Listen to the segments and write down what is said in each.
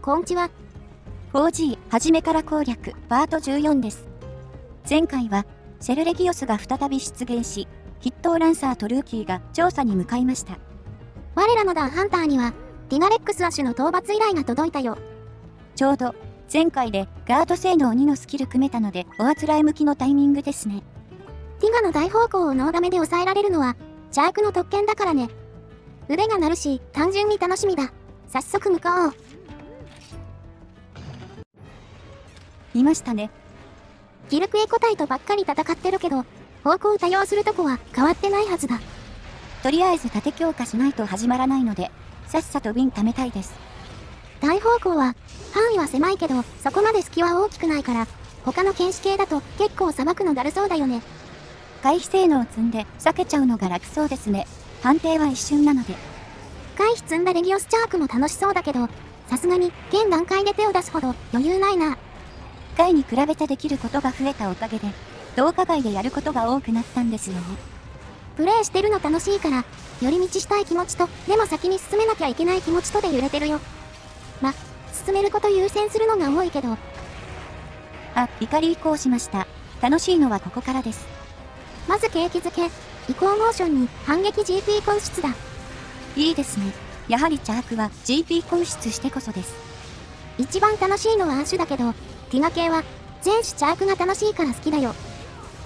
こんにちは。4G 初めから攻略パート14です。前回はシェルレギオスが再び出現し、筆頭ランサーとルーキーが調査に向かいました。我らのダンハンターにはティガレックスアシュの討伐依頼が届いたよ。ちょうど前回でガード性能2のスキル組めたのでおあつらえ向きのタイミングですね。ティガの大方向をノーダメで抑えられるのはチャークの特権だからね。腕が鳴るし単純に楽しみだ。早速向かおう。いましたね。ギルクエ個体とばっかり戦ってるけど、方向多用するとこは変わってないはずだ。とりあえず盾強化しないと始まらないので、さっさと瓶貯めたいです。大方向は範囲は狭いけどそこまで隙は大きくないから、他の剣士系だと結構さばくのだるそうだよね。回避性能を積んで避けちゃうのが楽そうですね。判定は一瞬なので。回避積んだレギオスチャークも楽しそうだけど、さすがに現段階で手を出すほど余裕ないな。回に比べてできることが増えたおかげで、同化外でやることが多くなったんですよね。プレイしてるの楽しいから、寄り道したい気持ちと、でも先に進めなきゃいけない気持ちとで揺れてるよ。進めること優先するのが多いけど。怒り移行しました。楽しいのはここからです。まず景気づけ、移行モーションに反撃 GP 根出だ。いいですね。やはりチャークは GP 根出してこそです。一番楽しいのはアッシュだけど、ティガ系は全種チャークが楽しいから好きだよ。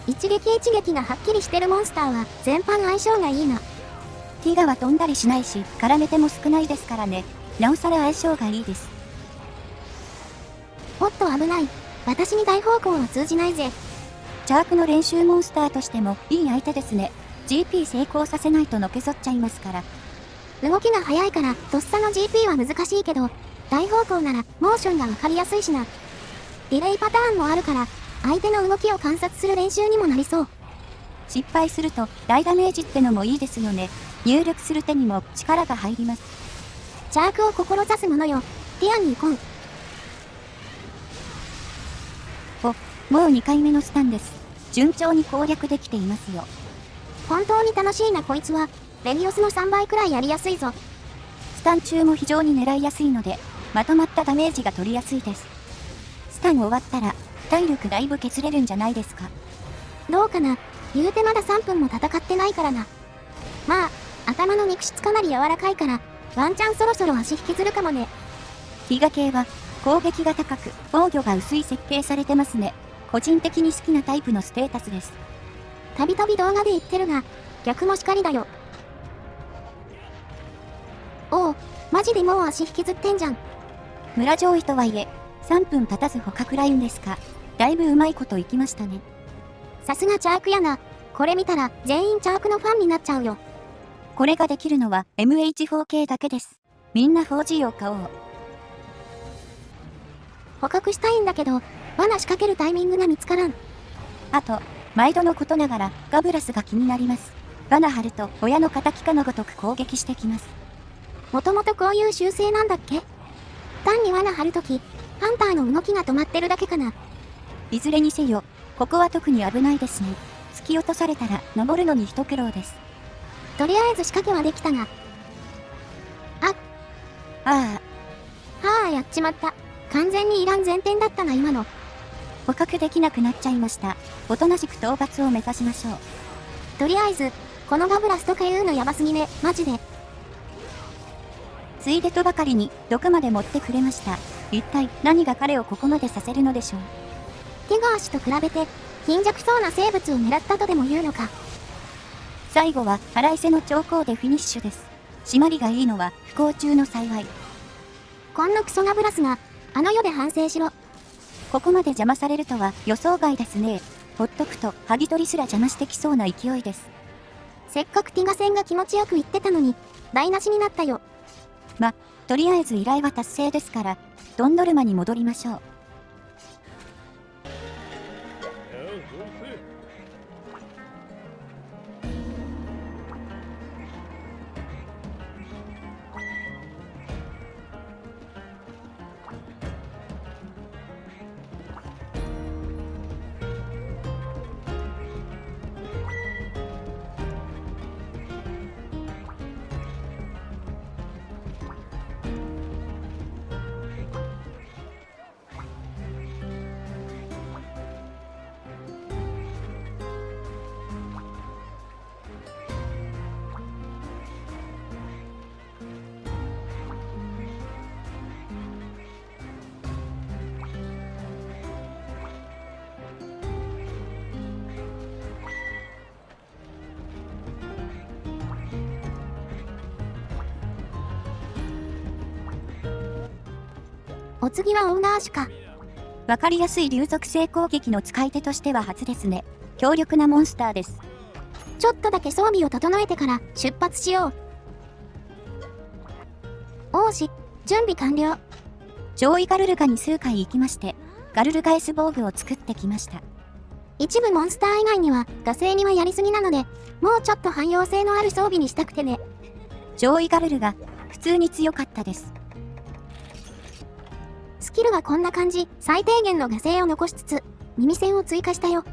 一撃一撃がはっきりしてるモンスターは全般相性がいいな。ティガは飛んだりしないし、絡めても少ないですからね。なおさら相性がいいです。おっと危ない。私に大方向は通じないぜ。チャークの練習モンスターとしてもいい相手ですね。GP 成功させないとのけぞっちゃいますから。動きが速いからとっさの GP は難しいけど、大方向ならモーションがわかりやすいしな。ディレイパターンもあるから相手の動きを観察する練習にもなりそう。失敗すると大ダメージってのもいいですよね。入力する手にも力が入ります。チャークを志す者よ。ティアに行こう。もう2回目のスタンです。順調に攻略できていますよ。本当に楽しいなこいつは。レギオスの3倍くらいやりやすいぞ。スタン中も非常に狙いやすいので、まとまったダメージが取りやすいです。スタン終わったら、体力だいぶ削れるんじゃないですか。どうかな。言うてまだ3分も戦ってないからな。まあ、頭の肉質かなり柔らかいから、ワンチャンそろそろ足引きずるかもね。ティガ系は、攻撃が高く、防御が薄い設計されてますね。個人的に好きなタイプのステータスです。たびたび動画で言ってるが、逆もしかりだよ。おお、マジでもう足引きずってんじゃん。村上位とはいえ、3分経たず捕獲ラインですか。だいぶうまいこといきましたね。さすがチャークやな。これ見たら全員チャークのファンになっちゃうよ。これができるのは MH4 系だけです。みんな 4G を買おう。捕獲したいんだけど、罠仕掛けるタイミングが見つからん。あと、毎度のことながらガブラスが気になります。罠張ると親の敵かのごとく攻撃してきます。もともとこういう習性なんだっけ？単に罠張るとき、ハンターの動きが止まってるだけかな。いずれにせよ、ここは特に危ないですね。突き落とされたら登るのに一苦労です。とりあえず仕掛けはできたが。はあ、やっちまった。完全にいらん前転だったな今の。捕獲できなくなっちゃいました。おとなしく討伐を目指しましょう。とりあえず、このガブラスとかいうのやばすぎね、マジで。ついでとばかりに、どこまで持ってくれました。一体何が彼をここまでさせるのでしょう。ティガー氏と比べて、貧弱そうな生物を狙ったとでも言うのか。最後は腹いせの兆候でフィニッシュです。締まりがいいのは不幸中の幸い。こんなクソガブラスが、あの世で反省しろ。ここまで邪魔されるとは予想外ですね。ほっとくと、ハギ取りすら邪魔してきそうな勢いです。せっかくティガ戦が気持ちよく言ってたのに、台無しになったよ。とりあえず依頼は達成ですから、ドンドルマに戻りましょう。お次はオーナーシュか。わかりやすい竜属性攻撃の使い手としては初ですね。強力なモンスターです。ちょっとだけ装備を整えてから出発しよう。王子、準備完了。上位ガルルガに数回行きまして、ガルルガエス防具を作ってきました。一部モンスター以外には、惰性にはやりすぎなので、もうちょっと汎用性のある装備にしたくてね。上位ガルルガ、普通に強かったです。スキルはこんな感じ、最低限の惰性を残しつつ、耳栓を追加したよ。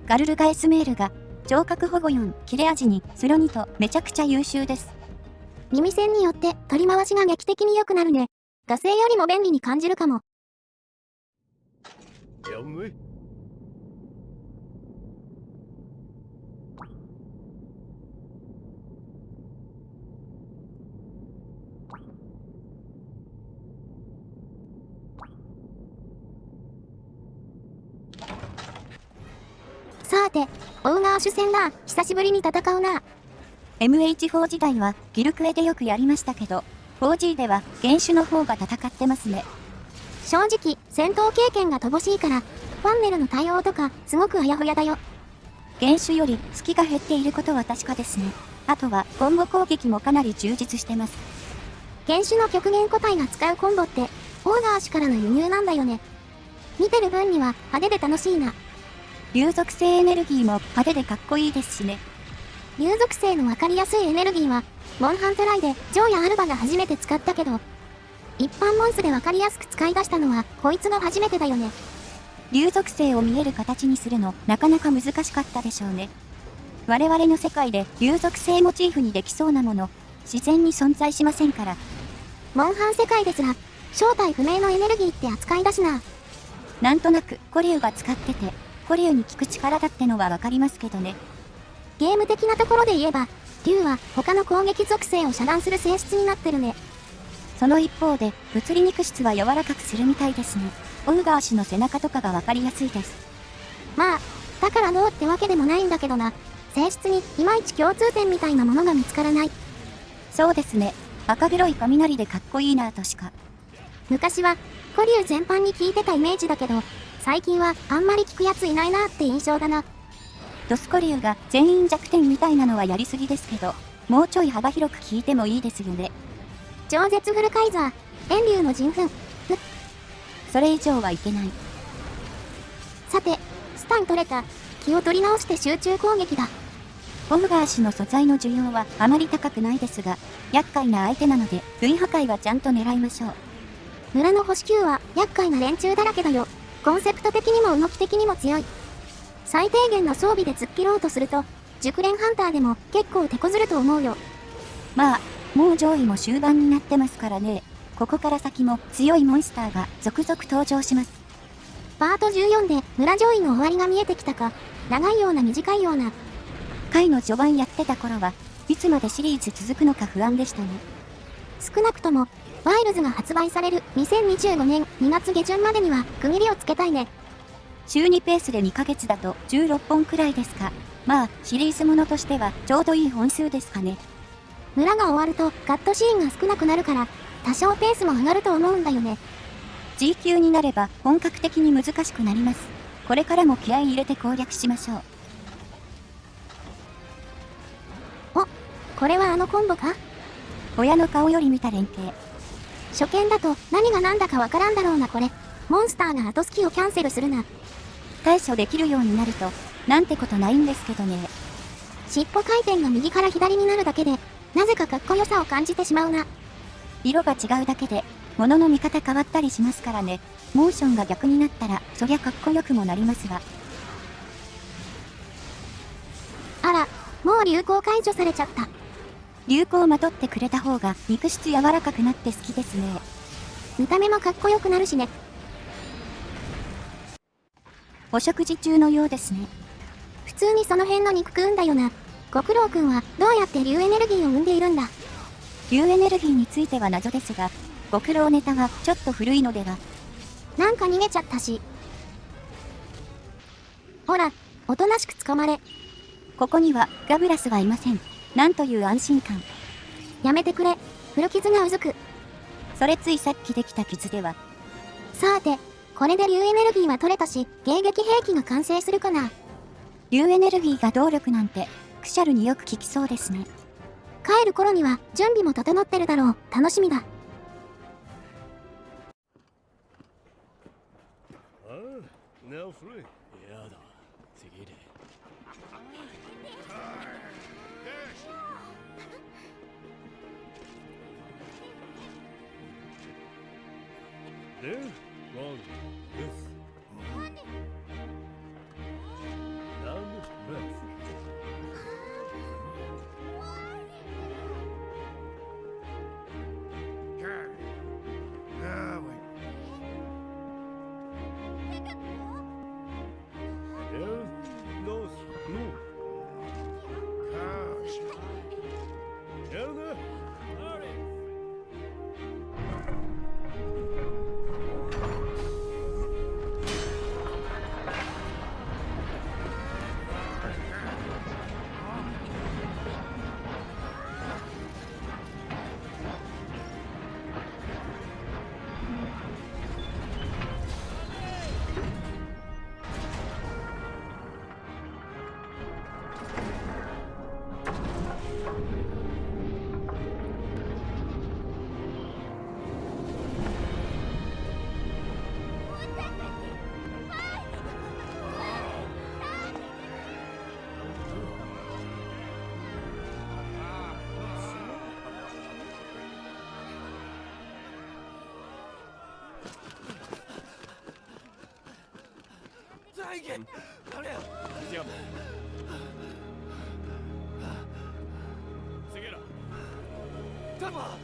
ガルルガエスメールが、聴覚保護4、切れ味2、スロ2とめちゃくちゃ優秀です。耳栓によって取り回しが劇的に良くなるね。惰性よりも便利に感じるかも。さて、オーナー主戦だ。久しぶりに戦うな。MH4 時代はギルクエでよくやりましたけど、4G では原種の方が戦ってますね。正直、戦闘経験が乏しいから、ファンネルの対応とか、すごくあやふやだよ。原種より隙が減っていることは確かですね。あとは、コンボ攻撃もかなり充実してます。原種の極限個体が使うコンボって、オーナー種からの輸入なんだよね。見てる分には派手で楽しいな。竜属性エネルギーも派手でかっこいいですしね。竜属性のわかりやすいエネルギーは、モンハントライでジョーやアルバが初めて使ったけど、一般モンスでわかりやすく使い出したのは、こいつが初めてだよね。竜属性を見える形にするの、なかなか難しかったでしょうね。我々の世界で竜属性モチーフにできそうなもの、自然に存在しませんから。モンハン世界ですら、正体不明のエネルギーって扱いだしな。なんとなく、コリュウが使ってて、コリュウに効く力だってのはわかりますけどね。ゲーム的なところで言えば、竜は他の攻撃属性を遮断する性質になってるね。その一方で、物理肉質は柔らかくするみたいですね。オウガー氏の背中とかがわかりやすいです。まあ、だからどうってわけでもないんだけどな。性質にいまいち共通点みたいなものが見つからない。そうですね。赤黒い雷でかっこいいなぁとしか。昔は、コリュウ全般に効いてたイメージだけど、最近はあんまり効くやついないなって印象だな。ドスコリュウが全員弱点みたいなのはやりすぎですけど、もうちょい幅広く効いてもいいですよね。超絶フルカイザー、遠竜の人糞。それ以上はいけない。さて、スタン取れた。気を取り直して集中攻撃だ。オウガー氏の素材の需要はあまり高くないですが、厄介な相手なので、類破壊はちゃんと狙いましょう。村の星9は厄介な連中だらけだよ。コンセプト的にも動き的にも強い。最低限の装備で突っ切ろうとすると、熟練ハンターでも結構手こずると思うよ。まあ、もう上位も終盤になってますからね。ここから先も強いモンスターが続々登場します。パート14で村上位の終わりが見えてきたか。長いような短いような。回の序盤やってた頃はいつまでシリーズ続くのか不安でしたね。少なくとも、ワイルズが発売される2025年2月下旬までには区切りをつけたいね。週2ペースで2ヶ月だと16本くらいですか。まあ、シリーズものとしてはちょうどいい本数ですかね。村が終わるとカットシーンが少なくなるから、多少ペースも上がると思うんだよね。G 級になれば本格的に難しくなります。これからも気合い入れて攻略しましょう。お、これはあのコンボか？親の顔より見た連携。初見だと何が何だかわからんだろうなこれ。モンスターが後スキをキャンセルするな。対処できるようになると、なんてことないんですけどね。尻尾回転が右から左になるだけで、なぜかかっこよさを感じてしまうな。色が違うだけで、物の見方変わったりしますからね。モーションが逆になったら、そりゃかっこよくもなりますが。あら、もう流行解除されちゃった。流行をまとってくれた方が肉質柔らかくなって好きですね。見た目もかっこよくなるしね。お食事中のようですね。普通にその辺の肉食うんだよな。極郎くんはどうやって竜エネルギーを生んでいるんだ。竜エネルギーについては謎ですが、極郎ネタはちょっと古いのでは。なんか逃げちゃったし。ほら、おとなしく捕まれ。ここにはガブラスはいません。なんという安心感。やめてくれ。古傷がうずく。それついさっきできた傷では。さて、これで竜エネルギーは取れたし、迎撃兵器が完成するかな。竜エネルギーが動力なんて、クシャルによく効きそうですね。帰る頃には準備も整ってるだろう。楽しみだ。Now free. やだ。次で。There, wrong. This. Down, left. There, nose, move. There, Dang it! Easy up. 次だ。タマ。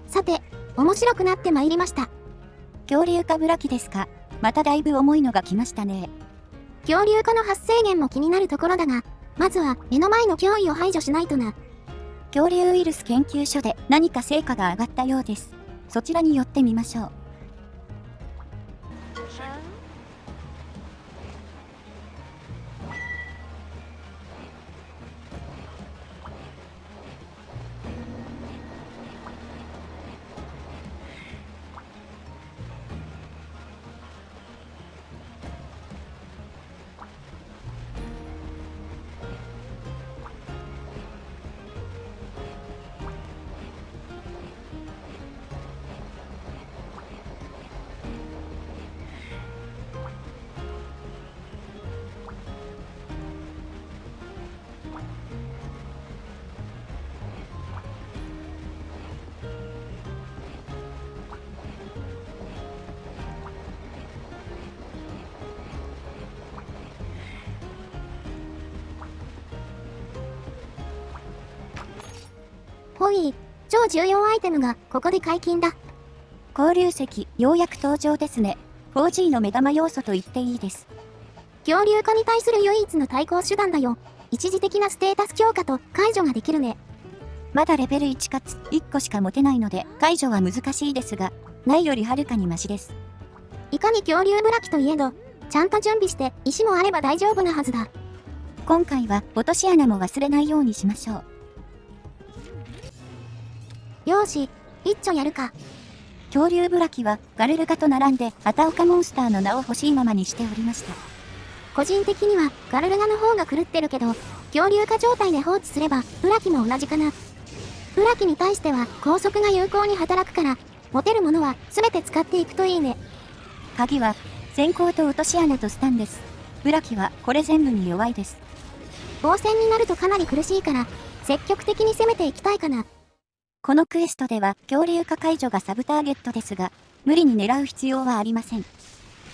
さて、面白くなってまいりました。恐竜化ブラキですか。まただいぶ重いのが来ましたね。恐竜化の発生源も気になるところだが、まずは目の前の脅威を排除しないとな。恐竜ウイルス研究所で何か成果が上がったようです。そちらに寄ってみましょう。ほい、超重要アイテムがここで解禁だ。交流石、ようやく登場ですね。4G の目玉要素と言っていいです。恐竜化に対する唯一の対抗手段だよ。一時的なステータス強化と解除ができるね。まだレベル1かつ1個しか持てないので解除は難しいですが、ないよりはるかにマシです。いかに恐竜ブラキといえど、ちゃんと準備して石もあれば大丈夫なはずだ。今回は落とし穴も忘れないようにしましょう。よーし、一丁やるか。恐竜ブラキはガルルガと並んでアタオカモンスターの名を欲しいままにしておりました。個人的にはガルルガの方が狂ってるけど、恐竜化状態で放置すればブラキも同じかな。ブラキに対しては高速が有効に働くから、持てるものは全て使っていくといいね。鍵は先行と落とし穴とスタンです。ブラキはこれ全部に弱いです。防戦になるとかなり苦しいから、積極的に攻めていきたいかな。このクエストでは恐竜化解除がサブターゲットですが、無理に狙う必要はありません。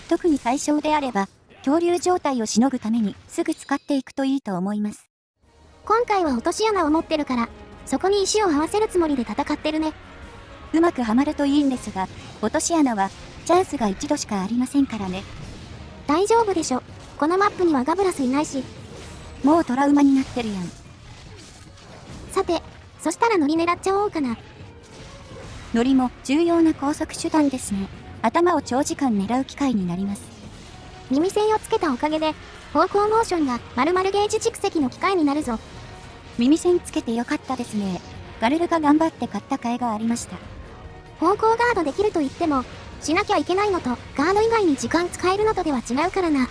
特に対象であれば、恐竜状態をしのぐためにすぐ使っていくといいと思います。今回は落とし穴を持ってるから、そこに石を合わせるつもりで戦ってるね。うまくはまるといいんですが、落とし穴はチャンスが一度しかありませんからね。大丈夫でしょ。このマップにはガブラスいないし。もうトラウマになってるやん。さて、そしたらノリ狙っちゃおうかな。ノリも重要な高速手段ですね。頭を長時間狙う機会になります。耳栓をつけたおかげで、方向モーションが丸々ゲージ蓄積の機会になるぞ。耳栓つけてよかったですね。ガルルが頑張って買った甲斐がありました。方向ガードできると言っても、しなきゃいけないのとガード以外に時間使えるのとでは違うからな。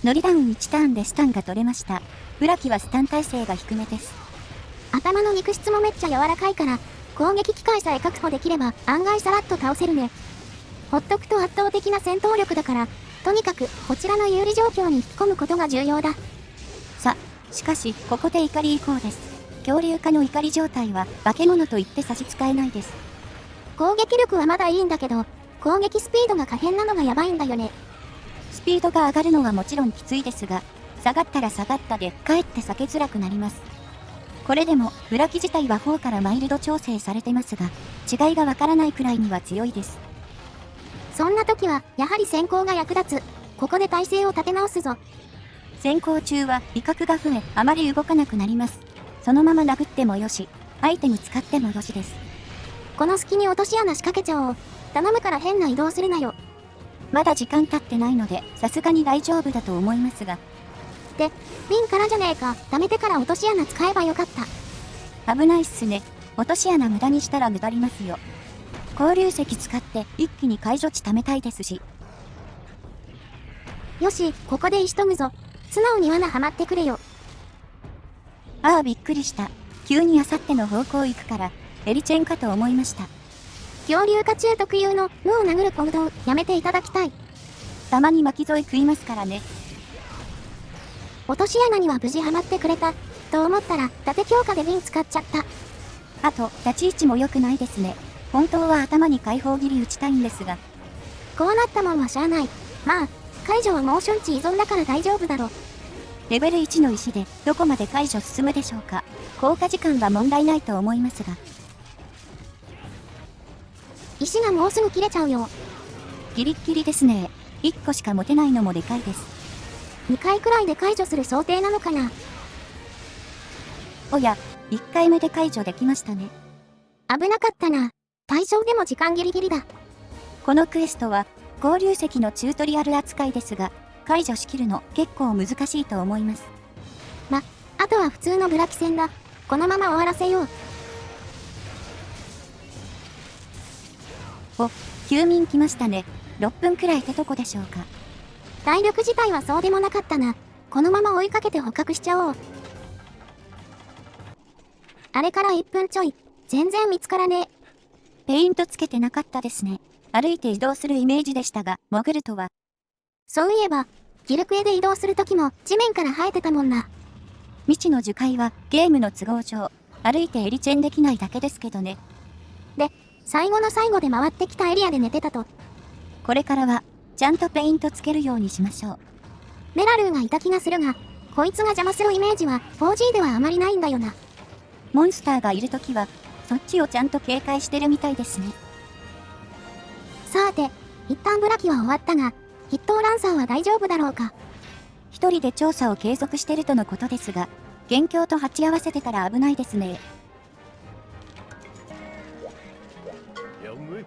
ノリダウン1ターンでスタンが取れました。ブラキはスタン耐性が低めです。頭の肉質もめっちゃ柔らかいから、攻撃機会さえ確保できれば案外さらっと倒せるね。ほっとくと圧倒的な戦闘力だから、とにかくこちらの有利状況に引き込むことが重要だ。しかし、ここで怒り移行です。恐竜化の怒り状態は化け物と言って差し支えないです。攻撃力はまだいいんだけど、攻撃スピードが可変なのがやばいんだよね。スピードが上がるのはもちろんきついですが、下がったら下がったでかえって避けづらくなります。これでも、ブラキ自体は4からマイルド調整されてますが、違いがわからないくらいには強いです。そんな時は、やはり先行が役立つ。ここで体勢を立て直すぞ。先行中は威嚇が増え、あまり動かなくなります。そのまま殴ってもよし、アイテム使ってもよしです。この隙に落とし穴仕掛けちゃおう。頼むから変な移動するなよ。まだ時間経ってないので、さすがに大丈夫だと思いますが。で、瓶からじゃねえか。貯めてから落とし穴使えばよかった。危ないっすね。落とし穴無駄にしたら無駄りますよ。交流石使って一気に解除値貯めたいですし。よし、ここで石研ぐぞ。素直に罠はまってくれよ。ああびっくりした。急にあさっての方向行くから、エリチェンかと思いました。恐竜化中特有の無を殴る行動、やめていただきたい。たまに巻き添え食いますからね。落とし穴には無事はまってくれた。と思ったら、伊達強化で瓶使っちゃった。あと、立ち位置も良くないですね。本当は頭に解放切り打ちたいんですが。こうなったもんはしゃあない。まあ、解除はモーション値依存だから大丈夫だろ。レベル1の石でどこまで解除進むでしょうか。効果時間は問題ないと思いますが。石がもうすぐ切れちゃうよ。ギリッギリですね。1個しか持てないのもでかいです。2回くらいで解除する想定なのかな。おや、1回目で解除できましたね。危なかったな。対象でも時間ギリギリだ。このクエストは、交流石のチュートリアル扱いですが、解除しきるの結構難しいと思います。あとは普通のブラキ戦だ。このまま終わらせよう。お、休眠来ましたね。6分くらいってとこでしょうか。体力自体はそうでもなかったな。このまま追いかけて捕獲しちゃおう。あれから1分ちょい。全然見つからねえ。ペイントつけてなかったですね。歩いて移動するイメージでしたが、潜るとは。そういえば、ギルクエで移動するときも地面から生えてたもんな。未知の樹海はゲームの都合上、歩いてエリチェンできないだけですけどね。で、最後の最後で回ってきたエリアで寝てたと。これからは、ちゃんとペイントつけるようにしましょう。メラルーがいた気がするが、こいつが邪魔するイメージは 4G ではあまりないんだよな。モンスターがいるときは、そっちをちゃんと警戒してるみたいですね。さて、一旦ブラキは終わったが、筆頭ランサーは大丈夫だろうか。一人で調査を継続してるとのことですが、元凶と鉢合わせてたら危ないですね。free?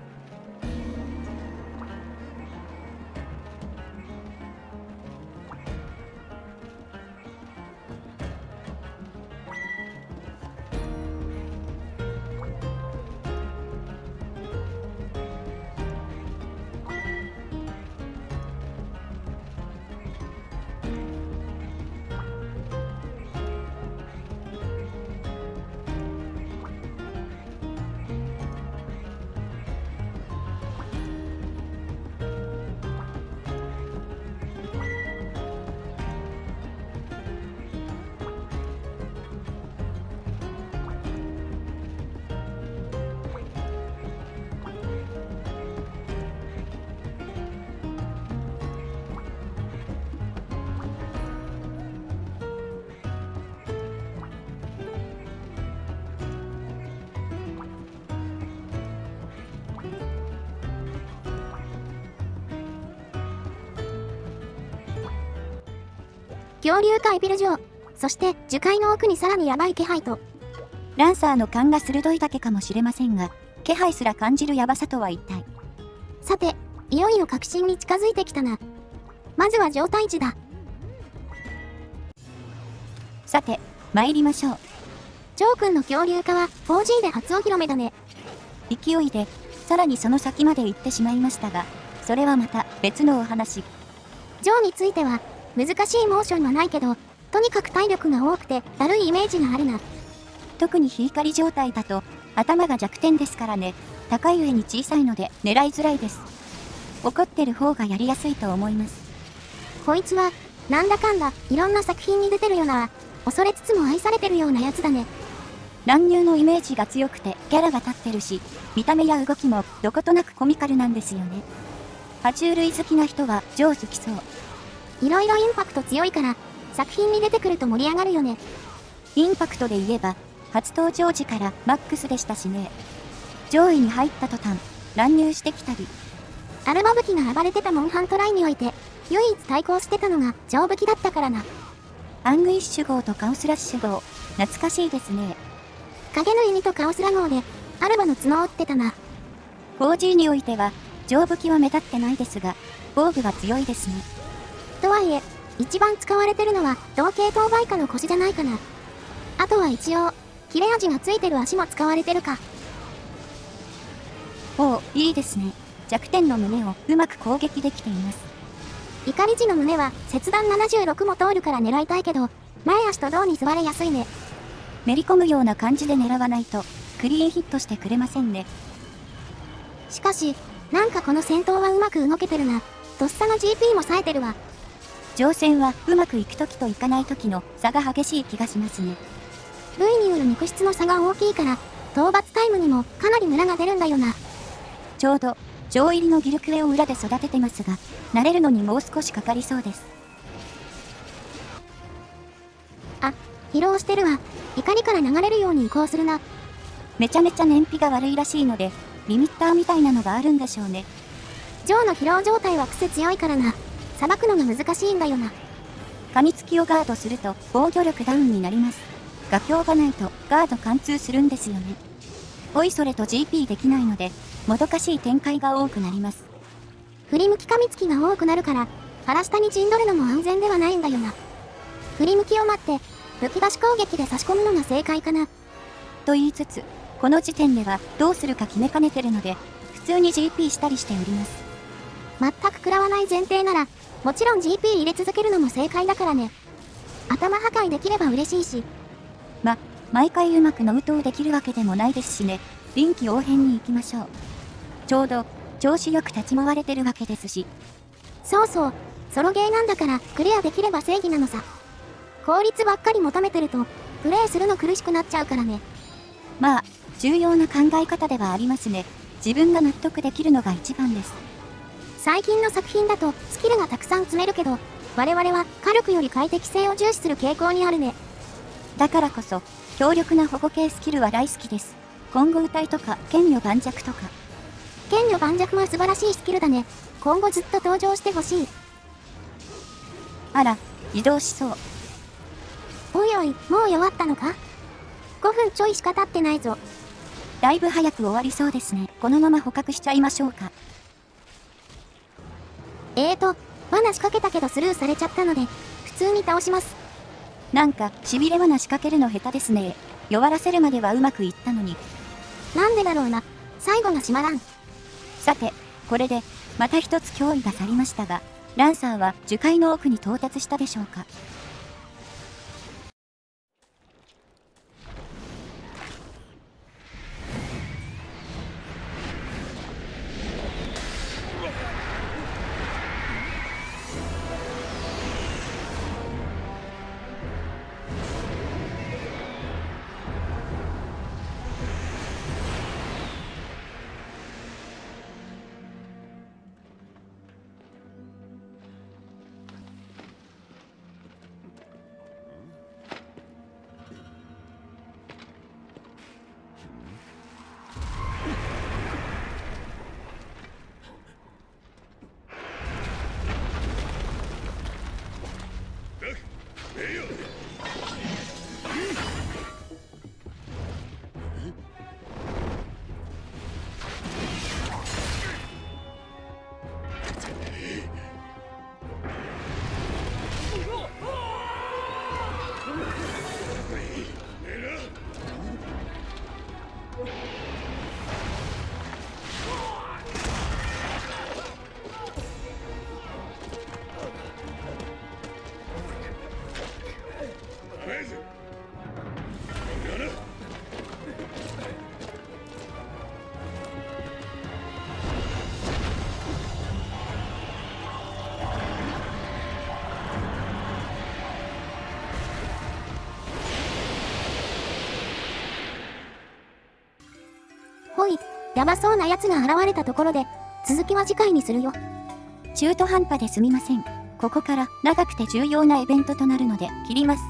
恐竜界ビル上。そして樹海の奥にさらにヤバい気配と。ランサーの勘が鋭いだけかもしれませんが、気配すら感じるヤバさとは一体。さて、いよいよ確信に近づいてきたな。まずは状態値だ。さて、参りましょう。ジョー君の恐竜化は 4G で初お披露目だね。勢いで、さらにその先まで行ってしまいましたが、それはまた別のお話。ジョーについては、難しいモーションはないけど、とにかく体力が多くてだるいイメージがあるな。特に火狩り状態だと、頭が弱点ですからね。高い上に小さいので狙いづらいです。怒ってる方がやりやすいと思います。こいつは、なんだかんだ、いろんな作品に出てるよな。恐れつつも愛されてるようなやつだね。乱入のイメージが強くて、キャラが立ってるし、見た目や動きもどことなくコミカルなんですよね。爬虫類好きな人はジョー好きそう。いろいろインパクト強いから、作品に出てくると盛り上がるよね。インパクトで言えば、初登場時からマックスでしたしね。上位に入った途端、乱入してきたり。アルマ武器が暴れてたモンハントライにおいて、唯一対抗してたのが上武器だったからな。アングイッシュ号とカオスラッシュ号、懐かしいですね。影の弓とカオスラ号で、アルバの角を打ってたな。4G においては、上武器は目立ってないですが、防具は強いですね。とはいえ、一番使われてるのは同系統バイカの腰じゃないかな。あとは一応、切れ味がついてる足も使われてるか。おお、いいですね。弱点の胸をうまく攻撃できています。怒り時の胸は切断76も通るから狙いたいけど、前足と胴に座れやすいね。めり込むような感じで狙わないと、クリーンヒットしてくれませんね。しかし、なんかこの戦闘はうまく動けてるな。とっさの GP も冴えてるわ。乗船はうまくいくときといかないときの差が激しい気がしますね。部位による肉質の差が大きいから、討伐タイムにもかなりムラが出るんだよな。ちょうど、上入りのギルクエを裏で育ててますが、慣れるのにもう少しかかりそうです。あ、疲労してるわ。怒りから流れるように移行するな。めちゃめちゃ燃費が悪いらしいので、リミッターみたいなのがあるんでしょうね。ジョーの疲労状態は癖強いからな。さばくのが難しいんだよな。噛みつきをガードすると防御力ダウンになります。画境がないとガード貫通するんですよね。おいそれと GP できないので、もどかしい展開が多くなります。振り向き噛みつきが多くなるから、腹下に陣取るのも安全ではないんだよな。振り向きを待って、武器出し攻撃で差し込むのが正解かな。と言いつつ、この時点ではどうするか決めかねてるので、普通に GP したりしております。全く食らわない前提なら、もちろん GP 入れ続けるのも正解だからね。頭破壊できれば嬉しいし。毎回うまくノウトをできるわけでもないですしね。臨機応変に行きましょう。ちょうど、調子よく立ち回れてるわけですし。そうそう、ソロゲーなんだからクリアできれば正義なのさ。効率ばっかり求めてると、プレイするの苦しくなっちゃうからね。まあ、重要な考え方ではありますね。自分が納得できるのが一番です。最近の作品だとスキルがたくさん積めるけど、我々は火力より快適性を重視する傾向にあるね。だからこそ、強力な保護系スキルは大好きです。今後歌いとか、剣女盤石とか。剣女盤石は素晴らしいスキルだね。今後ずっと登場してほしい。あら、移動しそう。おいおい、もう弱ったのか？ 5 分ちょいしか経ってないぞ。だいぶ早く終わりそうですね。このまま捕獲しちゃいましょうか。罠仕掛けたけどスルーされちゃったので、普通に倒します。なんか、しびれ罠仕掛けるの下手ですね。弱らせるまではうまくいったのに。なんでだろうな。最後が閉まらん。さて、これで、また一つ脅威が去りましたが、ランサーは樹海の奥に到達したでしょうか。ほい、やばそうな奴が現れたところで、続きは次回にするよ。中途半端ですみません。ここから長くて重要なイベントとなるので切ります。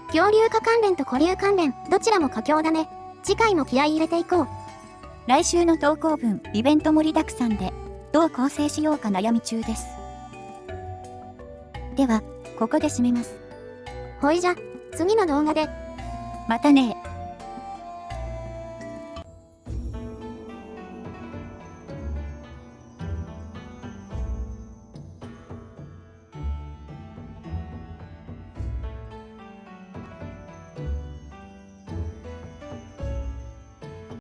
恐竜化関連と古竜関連、どちらも佳境だね。次回も気合い入れていこう。来週の投稿分、イベント盛りだくさんで、どう構成しようか悩み中です。では、ここで締めます。ほいじゃ、次の動画で。またね。